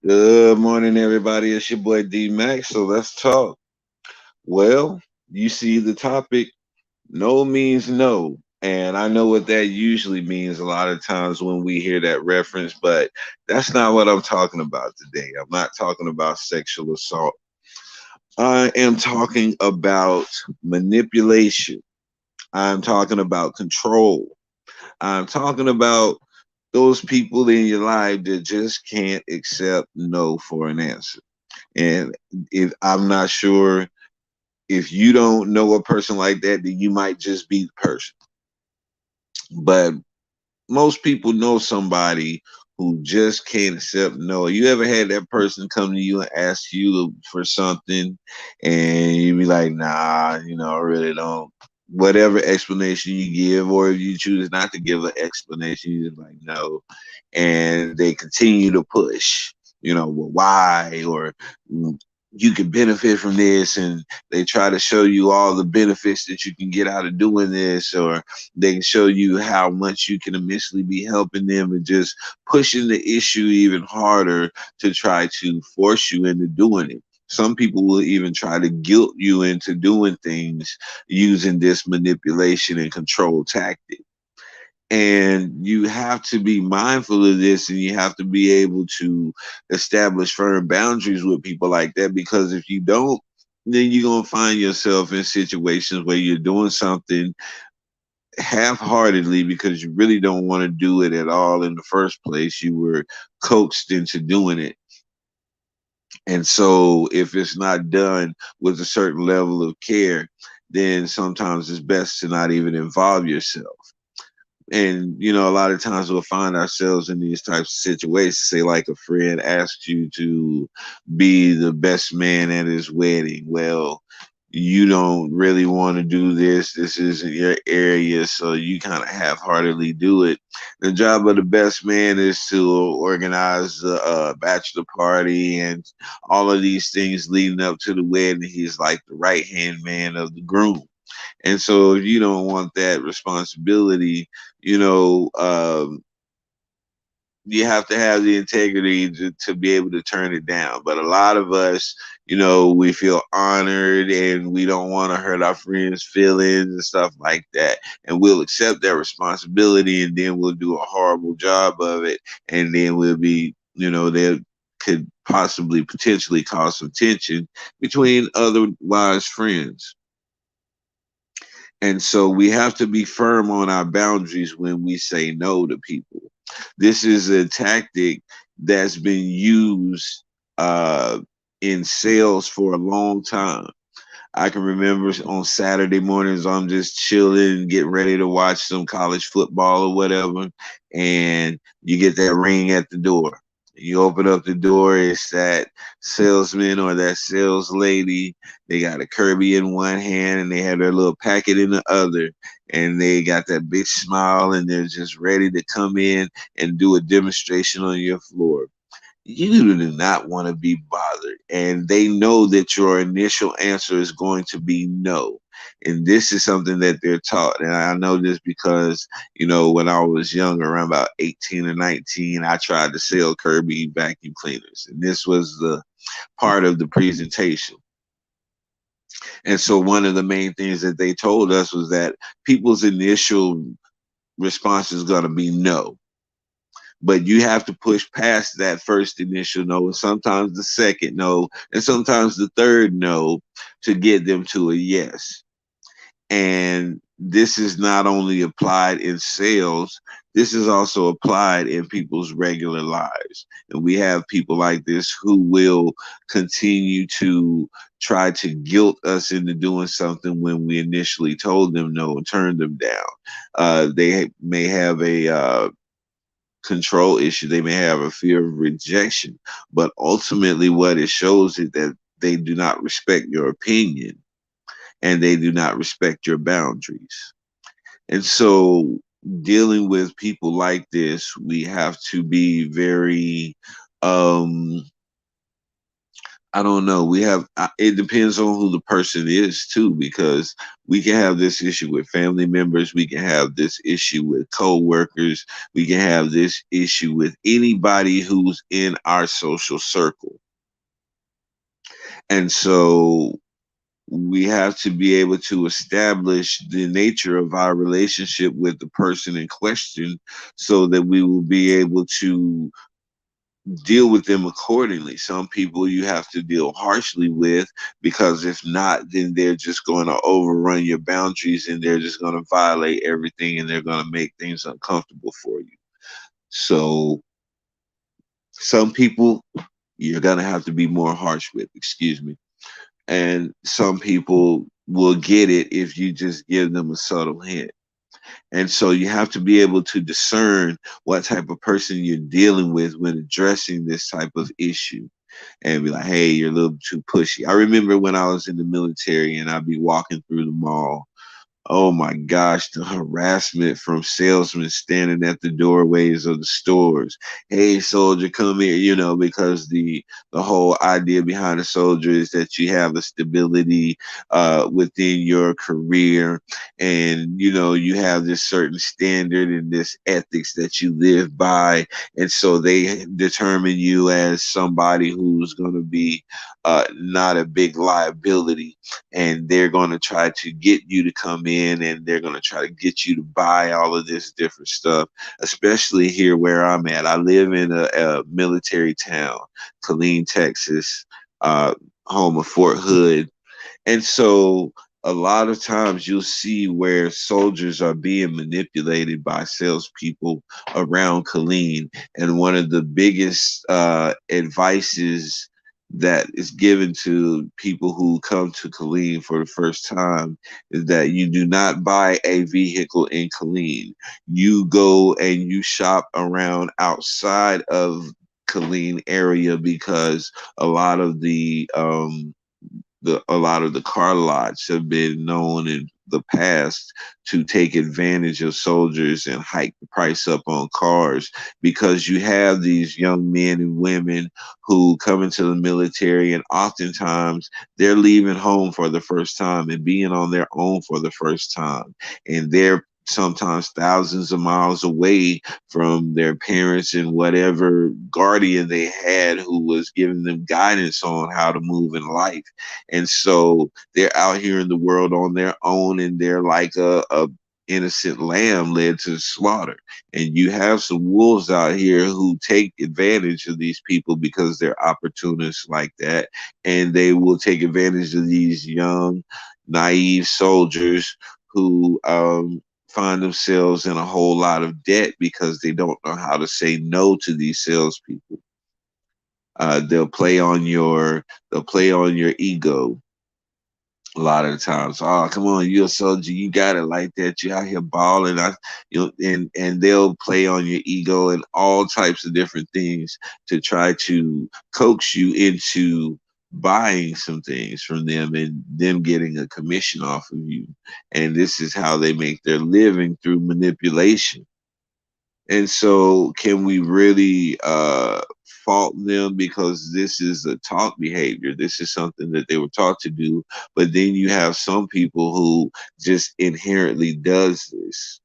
Good morning, everybody. It's your boy D Max. So let's talk. Well, you see the topic. No means no. And I know what that usually means a lot of times when we hear that reference, but that's not what I'm talking about today. I'm not talking about sexual assault. I am talking about manipulation. I'm talking about control. I'm talking about those people in your life that just can't accept no for an answer. And if I'm not sure if you don't know a person like that, then you might just be the person. But most people know somebody who just can't accept no. You ever had that person come to you and ask you for something and you be like, nah, I really don't. Whatever explanation you give, or if you choose not to give an explanation, you just like no. And they continue to push, well, why? Or you could benefit from this, and they try to show you all the benefits that you can get out of doing this, or they can show you how much you can immensely be helping them and just pushing the issue even harder to try to force you into doing it. Some people will even try to guilt you into doing things using this manipulation and control tactic. And you have to be mindful of this, and you have to be able to establish firm boundaries with people like that, because if you don't, then you're going to find yourself in situations where you're doing something half-heartedly because you really don't want to do it at all in the first place. You were coaxed into doing it. And so if it's not done with a certain level of care, then sometimes it's best to not even involve yourself. And a lot of times we'll find ourselves in these types of situations. Say, like, a friend asks you to be the best man at his wedding. Well, you don't really want to do this. This isn't your area, so you kind of half-heartedly do it. The job of the best man is to organize the bachelor party and all of these things leading up to the wedding. He's like the right-hand man of the groom. And so if you don't want that responsibility, you know, um, you have to have the integrity to be able to turn it down. But a lot of us, we feel honored and we don't want to hurt our friends' feelings and stuff like that. And we'll accept that responsibility, and then we'll do a horrible job of it. And then we'll be, there could possibly potentially cause some tension between otherwise friends. And so we have to be firm on our boundaries when we say no to people. This is a tactic that's been used uh, in sales for a long time. I can remember on Saturday mornings, I'm just chilling, getting ready to watch some college football or whatever, and you get that ring at the door. You open up the door, it's that salesman or that sales lady. They got a Kirby in one hand and they have their little packet in the other. And they got that big smile and they're just ready to come in and do a demonstration on your floor. You do not want to be bothered. And they know that your initial answer is going to be no. And this is something that they're taught. And I know this because, when I was young, around about 18 or 19, I tried to sell Kirby vacuum cleaners. And this was the part of the presentation. And so one of the main things that they told us was that people's initial response is going to be no, but you have to push past that first initial no, and sometimes the second no, and sometimes the third no to get them to a yes. And this is not only applied in sales, this is also applied in people's regular lives. And we have people like this who will continue to try to guilt us into doing something when we initially told them no and turned them down. They may have a control issue. They may have a fear of rejection, but ultimately, what it shows is that they do not respect your opinion and they do not respect your boundaries. And so, dealing with people like this, we have to be very, um, I don't know. We have it depends on who the person is too, because we can have this issue with family members, we can have this issue with coworkers, we can have this issue with anybody who's in our social circle. And so we have to be able to establish the nature of our relationship with the person in question so that we will be able to deal with them accordingly. Some people you have to deal harshly with, because if not, then they're just going to overrun your boundaries and they're just going to violate everything and they're going to make things uncomfortable for you. So some people you're going to have to be more harsh with, excuse me. And some people will get it if you just give them a subtle hint. And so you have to be able to discern what type of person you're dealing with when addressing this type of issue, and be like, hey, you're a little too pushy. I remember when I was in the military and I'd be walking through the mall. Oh my gosh, the harassment from salesmen standing at the doorways of the stores. Hey, soldier, come here, because the whole idea behind a soldier is that you have a stability within your career, and you have this certain standard and this ethics that you live by, and so they determine you as somebody who's going to be not a big liability, and they're going to try to get you to come in and they're going to try to get you to buy all of this different stuff, especially here where I'm at. I live in a military town, Killeen, Texas, home of Fort Hood. And so a lot of times you'll see where soldiers are being manipulated by salespeople around Killeen. And one of the biggest advices that is given to people who come to Killeen for the first time is that you do not buy a vehicle in Killeen. You go and you shop around outside of Killeen area, because a lot of the car lots have been known in the past to take advantage of soldiers and hike the price up on cars, because you have these young men and women who come into the military, and oftentimes they're leaving home for the first time and being on their own for the first time, and they're sometimes thousands of miles away from their parents and whatever guardian they had who was giving them guidance on how to move in life. And so they're out here in the world on their own, and they're like a innocent lamb led to slaughter. And you have some wolves out here who take advantage of these people because they're opportunists like that, and they will take advantage of these young, naive soldiers who find themselves in a whole lot of debt because they don't know how to say no to these salespeople. They'll play on your ego a lot of the times. Oh, come on, you're a soldier, you got it like that. You out here balling, and they'll play on your ego and all types of different things to try to coax you into buying some things from them and them getting a commission off of you. And this is how they make their living, through manipulation. And so, can we really fault them because this is a taught behavior? This is something that they were taught to do. But then you have some people who just inherently does this.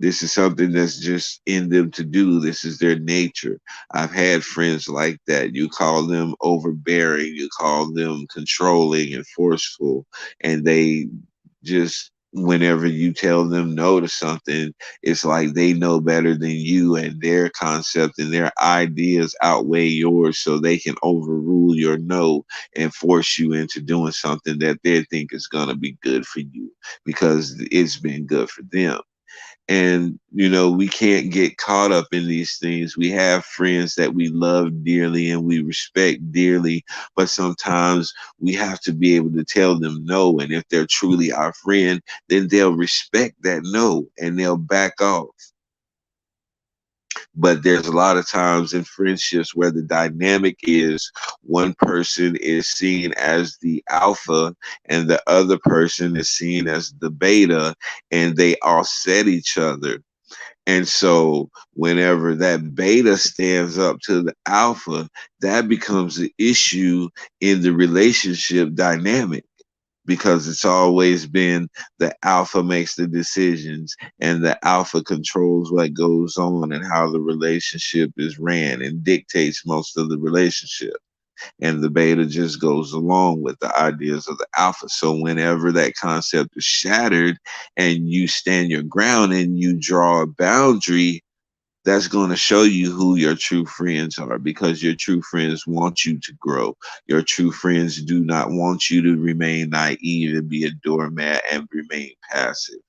This is something that's just in them to do. This is their nature. I've had friends like that. You call them overbearing, you call them controlling and forceful, and they just, whenever you tell them no to something, it's like they know better than you, and their concept and their ideas outweigh yours, so they can overrule your no and force you into doing something that they think is going to be good for you because it's been good for them. And we can't get caught up in these things. We have friends that we love dearly and we respect dearly, but sometimes we have to be able to tell them no. And if they're truly our friend, then they'll respect that no and they'll back off. But there's a lot of times in friendships where the dynamic is one person is seen as the alpha and the other person is seen as the beta, and they offset each other. And so whenever that beta stands up to the alpha, that becomes the issue in the relationship dynamic, because it's always been the alpha makes the decisions and the alpha controls what goes on and how the relationship is ran and dictates most of the relationship. And the beta just goes along with the ideas of the alpha. So whenever that concept is shattered and you stand your ground and you draw a boundary, that's going to show you who your true friends are, because your true friends want you to grow. Your true friends do not want you to remain naive and be a doormat and remain passive.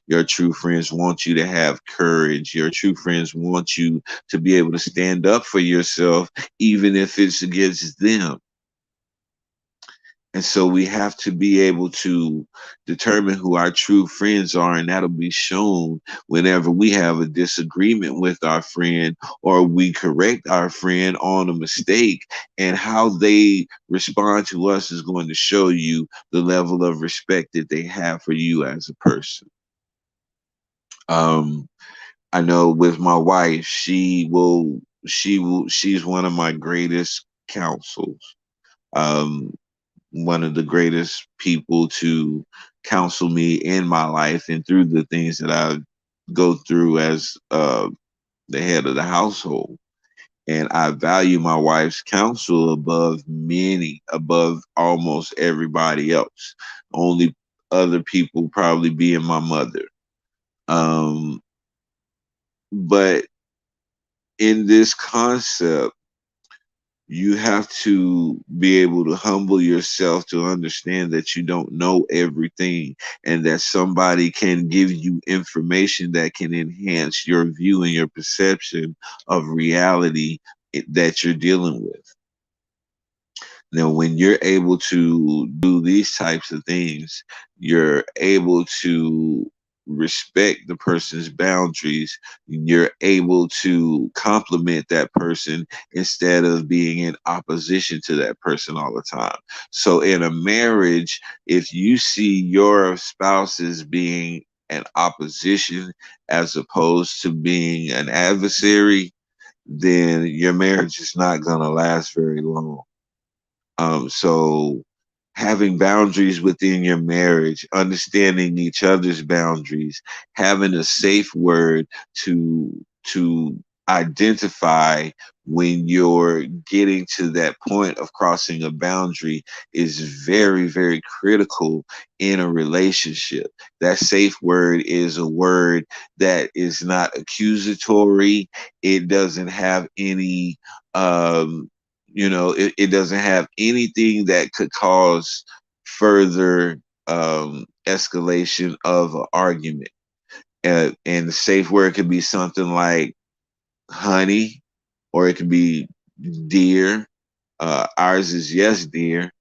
Your true friends want you to have courage. Your true friends want you to be able to stand up for yourself, even if it's against them. And so we have to be able to determine who our true friends are, and that'll be shown whenever we have a disagreement with our friend or we correct our friend on a mistake. And how they respond to us is going to show you the level of respect that they have for you as a person. Um, I know with my wife, she's one of my greatest counsels. Um, One of the greatest people to counsel me in my life and through the things that I go through as the head of the household. And I value my wife's counsel above almost everybody else. Only other people probably being my mother. Um, but in this concept, you have to be able to humble yourself to understand that you don't know everything, and that somebody can give you information that can enhance your view and your perception of reality that you're dealing with. Now, when you're able to do these types of things, you're able to respect the person's boundaries. You're able to compliment that person instead of being in opposition to that person all the time. So, in a marriage, if you see your spouse as being an opposition as opposed to being an adversary, then your marriage is not going to last very long. So having boundaries within your marriage, understanding each other's boundaries, having a safe word to identify when you're getting to that point of crossing a boundary is very, very critical in a relationship. That safe word is a word that is not accusatory. It doesn't have any it doesn't have anything that could cause further escalation of an argument. And the safe word could be something like honey, or it could be dear. Ours is yes, dear.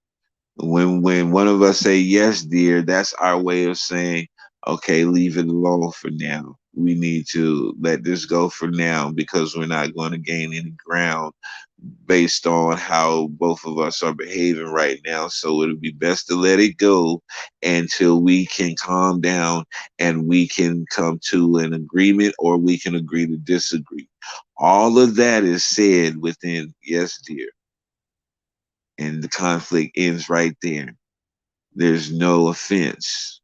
When one of us say yes, dear, that's our way of saying, okay, leave it alone for now. We need to let this go for now, because we're not going to gain any ground based on how both of us are behaving right now. So it'll be best to let it go until we can calm down and we can come to an agreement, or we can agree to disagree. All of that is said within yes, dear. And the conflict ends right there. There's no offense.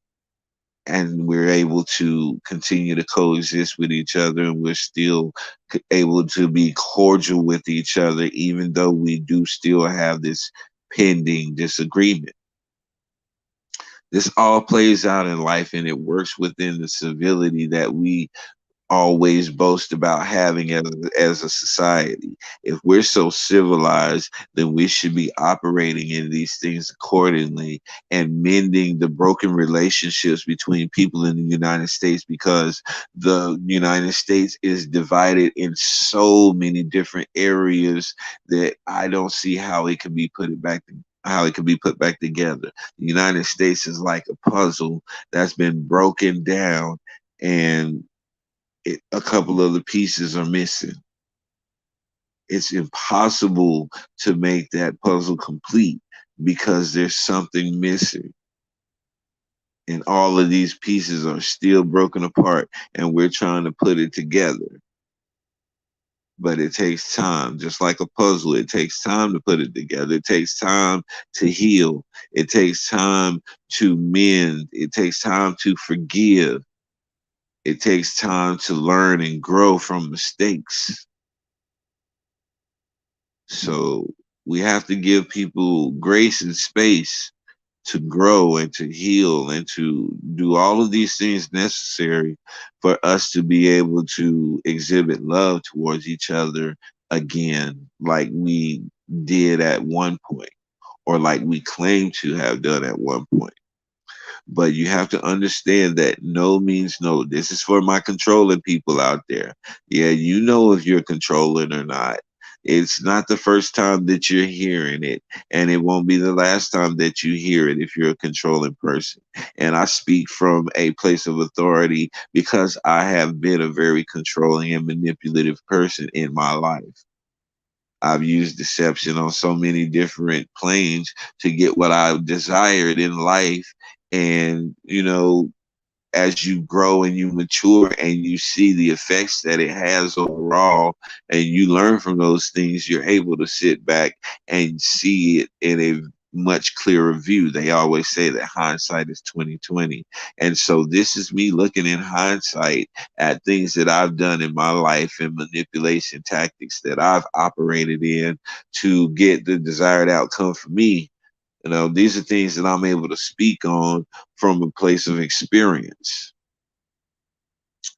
And we're able to continue to coexist with each other, and we're still able to be cordial with each other, even though we do still have this pending disagreement. This all plays out in life, and it works within the civility that we always boast about having as a society. If we're so civilized, then we should be operating in these things accordingly and mending the broken relationships between people in the United States, because the United States is divided in so many different areas that I don't see how it can be put back together. The United States is like a puzzle that's been broken down, and a couple of the pieces are missing. It's impossible to make that puzzle complete because there's something missing. And all of these pieces are still broken apart, and we're trying to put it together. But it takes time, just like a puzzle. It takes time to put it together. It takes time to heal. It takes time to mend. It takes time to forgive. It takes time to learn and grow from mistakes. So we have to give people grace and space to grow and to heal and to do all of these things necessary for us to be able to exhibit love towards each other again, like we did at one point, or like we claim to have done at one point. But you have to understand that no means no. This is for my controlling people out there. Yeah, you know if you're controlling or not. It's not the first time that you're hearing it, and it won't be the last time that you hear it if you're a controlling person. And I speak from a place of authority because I have been a very controlling and manipulative person in my life. I've used deception on so many different planes to get what I desired in life. And, as you grow and you mature and you see the effects that it has overall and you learn from those things, you're able to sit back and see it in a much clearer view. They always say that hindsight is 2020. And so this is me looking in hindsight at things that I've done in my life and manipulation tactics that I've operated in to get the desired outcome for me. These are things that I'm able to speak on from a place of experience.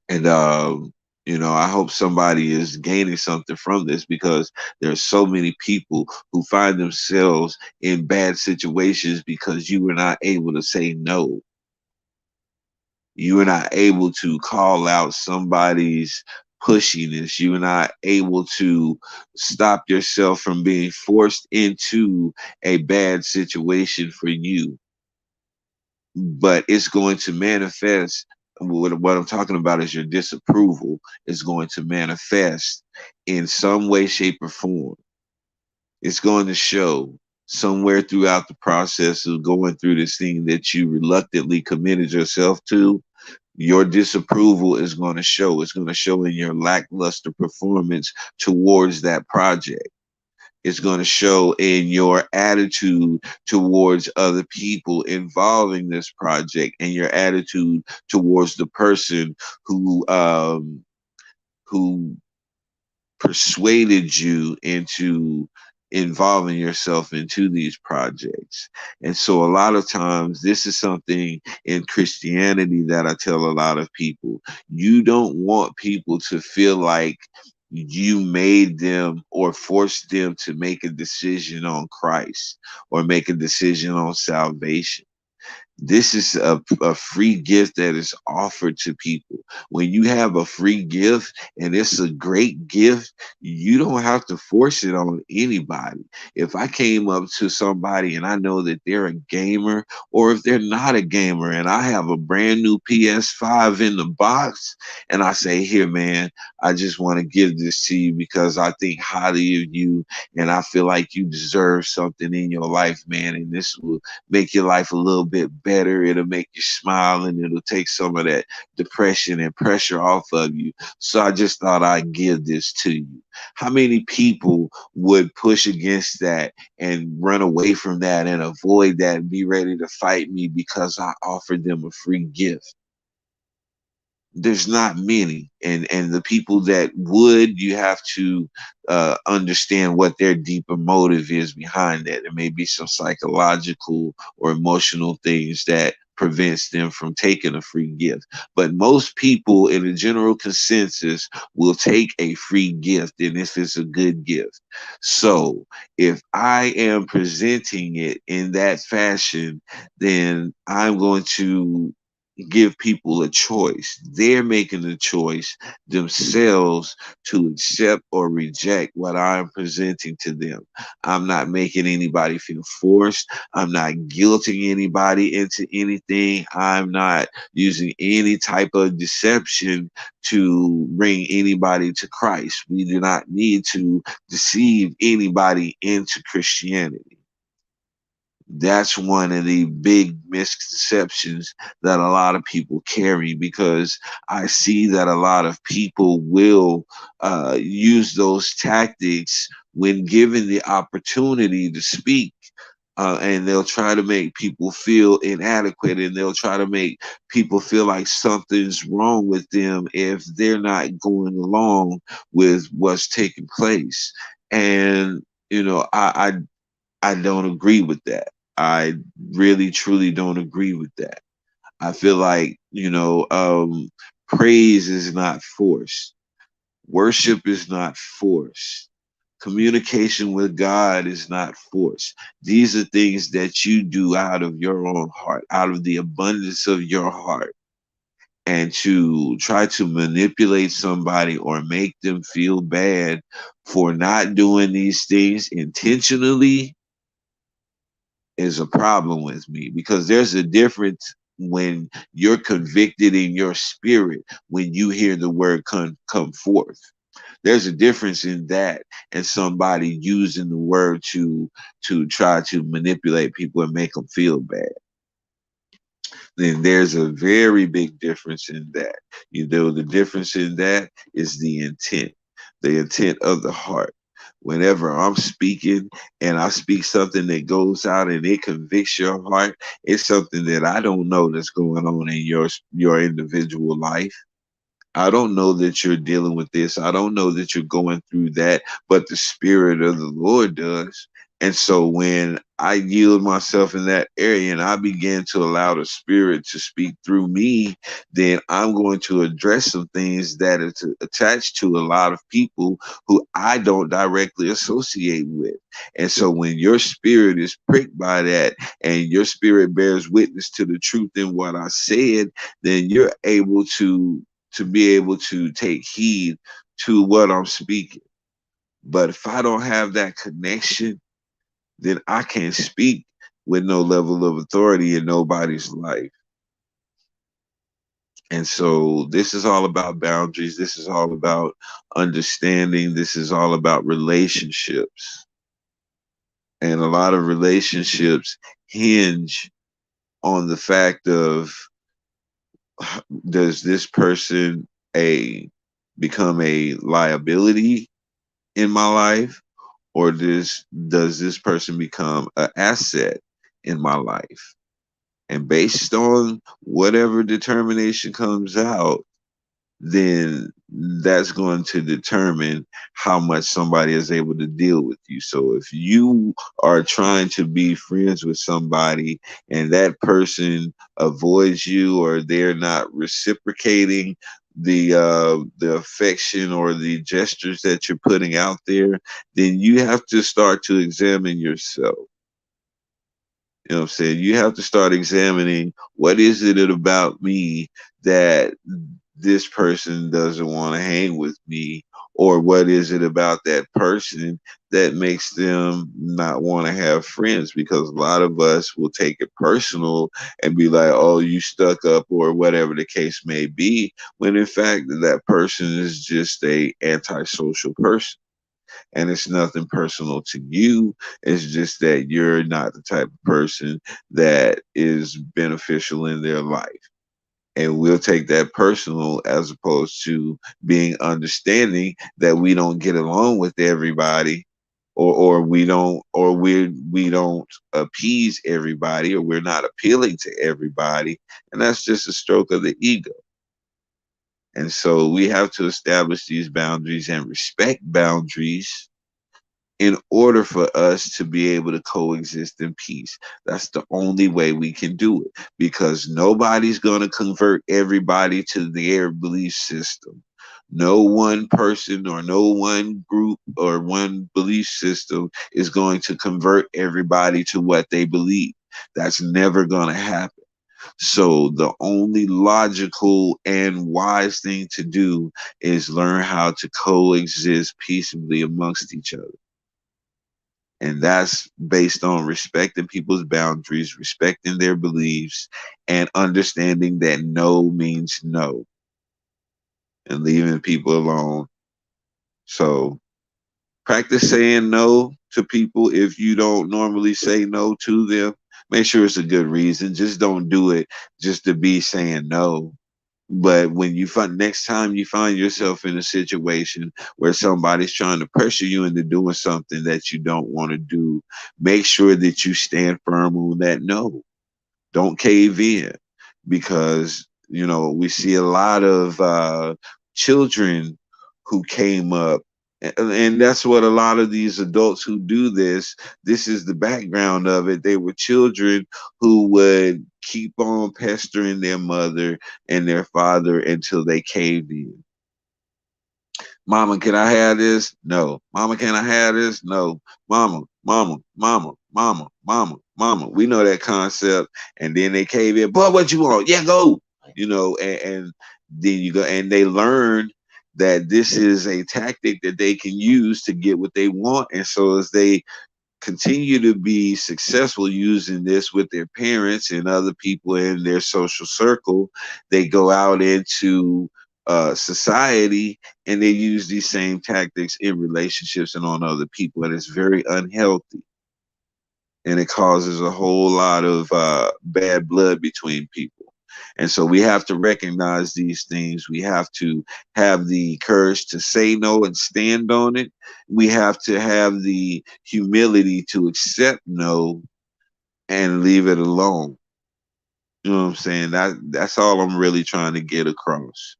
And, I hope somebody is gaining something from this, because there's so many people who find themselves in bad situations because you were not able to say no. You were not able to call out somebody's pushiness. You were not able to stop yourself from being forced into a bad situation for you. But it's going to manifest. What I'm talking about is your disapproval is going to manifest in some way, shape, or form. It's going to show somewhere throughout the process of going through this thing that you reluctantly committed yourself to. Your disapproval is going to show. It's going to show in your lackluster performance towards that project. It's going to show in your attitude towards other people involving this project, and your attitude towards the person who persuaded you into involving yourself into these projects. And so a lot of times this is something in Christianity that I tell a lot of people. You don't want people to feel like you made them or forced them to make a decision on Christ or make a decision on salvation. This is a free gift that is offered to people. When you have a free gift and it's a great gift, you don't have to force it on anybody. If I came up to somebody and I know that they're a gamer, or if they're not a gamer, and I have a brand new PS5 in the box, and I say, here, man, I just want to give this to you because I think highly of you and I feel like you deserve something in your life, man, and this will make your life a little bit better. It'll make you smile, and it'll take some of that depression and pressure off of you. So I just thought I'd give this to you. How many people would push against that and run away from that and avoid that and be ready to fight me because I offered them a free gift? There's not many, and the people that would, you have to understand what their deeper motive is behind that. There may be some psychological or emotional things that prevents them from taking a free gift, but most people in a general consensus will take a free gift, and if it's a good gift. So if I am presenting it in that fashion, then I'm going to give people a choice. They're making the choice themselves to accept or reject what I'm presenting to them. I'm not making anybody feel forced. I'm not guilting anybody into anything. I'm not using any type of deception to bring anybody to Christ. We do not need to deceive anybody into Christianity. That's one of the big misconceptions that a lot of people carry, because I see that a lot of people will use those tactics when given the opportunity to speak. And they'll try to make people feel inadequate, and they'll try to make people feel like something's wrong with them if they're not going along with what's taking place. And I don't agree with that. I really truly don't agree with that. I feel like, praise is not forced. Worship is not forced. Communication with God is not forced. These are things that you do out of your own heart, out of the abundance of your heart. And to try to manipulate somebody or make them feel bad for not doing these things intentionally is a problem with me, because there's a difference when you're convicted in your spirit when you hear the word come forth. There's a difference in that and somebody using the word to try to manipulate people and make them feel bad. Then there's a very big difference in that. The difference in that is the intent of the heart. Whenever I'm speaking and I speak something that goes out and it convicts your heart, it's something that I don't know that's going on in your individual life. I don't know that you're dealing with this. I don't know that you're going through that, but the Spirit of the Lord does. And so when I yield myself in that area and I begin to allow the Spirit to speak through me, then I'm going to address some things that are attached to a lot of people who I don't directly associate with. And so when your spirit is pricked by that and your spirit bears witness to the truth in what I said, then you're able to be able to take heed to what I'm speaking. But if I don't have that connection, then I can't speak with no level of authority in nobody's life. And so this is all about boundaries. This is all about understanding. This is all about relationships. And a lot of relationships hinge on the fact of, does this person a become a liability in my life, or does this person become an asset in my life? And based on whatever determination comes out, then that's going to determine how much somebody is able to deal with you. So if you are trying to be friends with somebody and that person avoids you, or they're not reciprocating the affection or the gestures that you're putting out there, then you have to start to examine yourself. You know what I'm saying? You have to start examining, what is it about me that this person doesn't want to hang with me, or what is it about that person that makes them not want to have friends? Because a lot of us will take it personal and be like, oh, you stuck up, or whatever the case may be, when in fact that person is just a antisocial person, and it's nothing personal to you. It's just that you're not the type of person that is beneficial in their life. And we'll take that personal, as opposed to being understanding that we don't get along with everybody, or we don't appease everybody, or we're not appealing to everybody, and that's just a stroke of the ego. And so we have to establish these boundaries and respect boundaries in order for us to be able to coexist in peace. That's the only way we can do it, because nobody's going to convert everybody to their belief system. No one person or no one group or one belief system is going to convert everybody to what they believe. That's never going to happen. So the only logical and wise thing to do is learn how to coexist peaceably amongst each other. And that's based on respecting people's boundaries, respecting their beliefs, and understanding that no means no, and leaving people alone. So Practice saying no to people if you don't normally say no to them. Make sure it's a good reason. Just don't do it just to be saying no. But when you find next time you find yourself in a situation where somebody's trying to pressure you into doing something that you don't want to do, make sure that you stand firm on that no. Don't cave in, because we see a lot of children who came up, and that's what a lot of these adults who do this is the background of it. They were children who would keep on pestering their mother and their father until they caved in. Mama, can I have this? No. Mama, can I have this? No. Mama, mama, mama, mama, mama, mama. We know that concept. And then they cave in. Boy, what you want? Yeah, go. And then you go, and they learn that this is a tactic that they can use to get what they want. And so as they continue to be successful using this with their parents and other people in their social circle, they go out into society and they use these same tactics in relationships and on other people, and it's very unhealthy, and it causes a whole lot of bad blood between people. And so we have to recognize these things. We have to have the courage to say no and stand on it. We have to have the humility to accept no and leave it alone. You know what I'm saying? That's all I'm really trying to get across.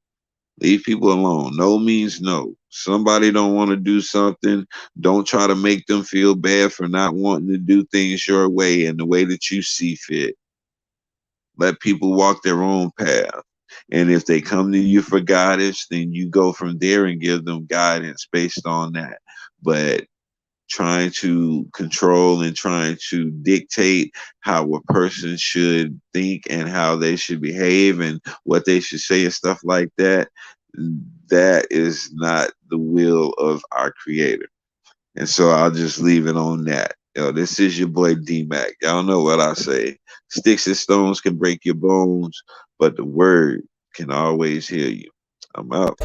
Leave people alone. No means no. Somebody don't want to do something. Don't try to make them feel bad for not wanting to do things your way and the way that you see fit. Let people walk their own path. And if they come to you for guidance, then you go from there and give them guidance based on that. But trying to control and trying to dictate how a person should think and how they should behave and what they should say and stuff like that, that is not the will of our creator. And so I'll just leave it on that. This is your boy D-Mac. Y'all know what I say. Sticks and stones can break your bones, but the word can always heal you. I'm out.